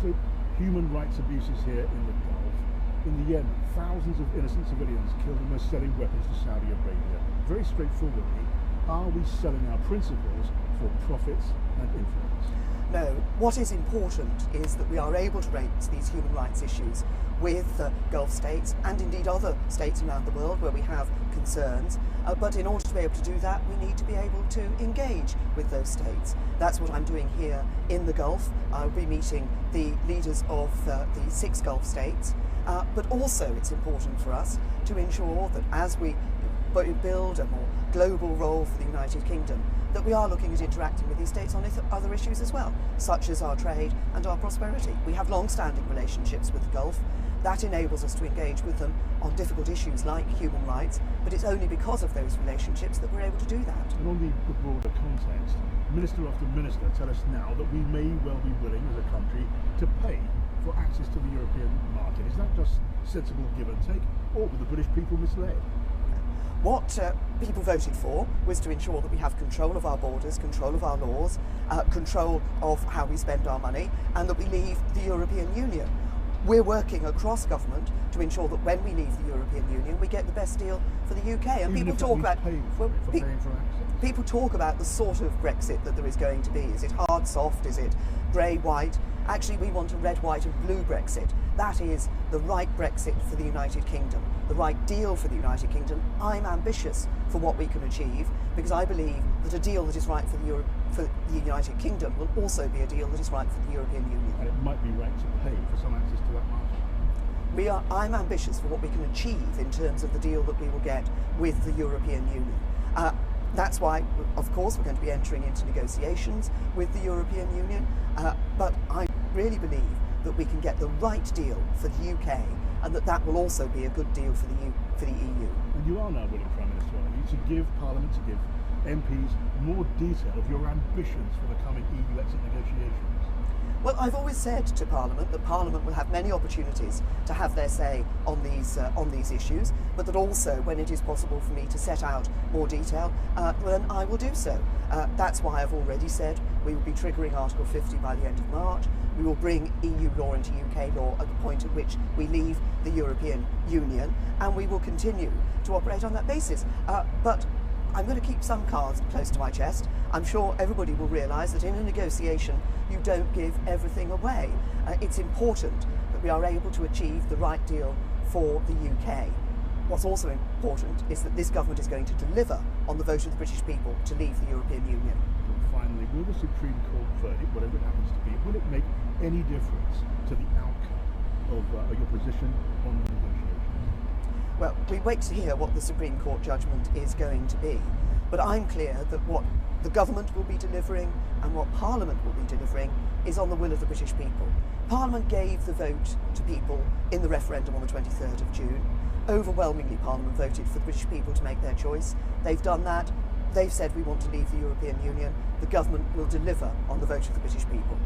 So human rights abuses here in the Gulf. In the Yemen, thousands of innocent civilians killed and we're selling weapons to Saudi Arabia. Very straightforwardly, are we selling our principles for profits and influence? No, what is important is that we are able to raise these human rights issues with Gulf states and indeed other states around the world where we have concerns. But in order to be able to do that, we need to be able to engage with those states. That's what I'm doing here in the Gulf. I'll be meeting the leaders of the 6 Gulf states. But also it's important for us to ensure that as we build a more global role for the United Kingdom, that we are looking at interacting with these states on other issues as well, such as our trade and our prosperity. We have long-standing relationships with the Gulf. That enables us to engage with them on difficult issues like human rights, but it's only because of those relationships that we're able to do that. And on the broader context, minister after minister tell us now that we may well be willing as a country to pay for access to the European market. Is that just sensible give and take, or were the British people misled? What people voted for was to ensure that we have control of our borders, control of our laws, control of how we spend our money, and that we leave the European Union. We're working across government to ensure that when we leave the European Union, we get the best deal for the UK. And people talk about people talk about the sort of Brexit that there is going to be. Is it hard, soft? Is it grey, white? Actually, we want a red, white and blue Brexit. That is the right Brexit for the United Kingdom, the right deal for the United Kingdom. I'm ambitious for what we can achieve because I believe that a deal that is right for the United Kingdom will also be a deal that is right for the European Union. And it might be right to pay for some access to that market. I'm ambitious for what we can achieve in terms of the deal that we will get with the European Union. That's why, of course, we're going to be entering into negotiations with the European Union, but I really believe that we can get the right deal for the UK and that will also be a good deal for the EU. And you are now willing, Prime Minister, are you, to give Parliament, to give MPs more detail of your ambitions for the coming EU exit negotiations? Well, I've always said to Parliament that Parliament will have many opportunities to have their say on these issues, but that also, when it is possible for me to set out more detail, then I will do so. That's why I've already said we will be triggering Article 50 by the end of March. We will bring EU law into UK law at the point at which we leave the European Union, and we will continue to operate on that basis. But I'm going to keep some cards close to my chest. I'm sure everybody will realise that in a negotiation you don't give everything away. It's important that we are able to achieve the right deal for the UK. What's also important is that this government is going to deliver on the vote of the British people to leave the European Union. And finally, will the Supreme Court verdict, whatever it happens to be, will it make any difference to the outcome of your position on the negotiations? Well, we wait to hear what the Supreme Court judgment is going to be, but I'm clear that what the government will be delivering and what Parliament will be delivering is on the will of the British people. Parliament gave the vote to people in the referendum on the 23rd of June. Overwhelmingly, Parliament voted for the British people to make their choice. They've done that. They've said we want to leave the European Union. The government will deliver on the vote of the British people.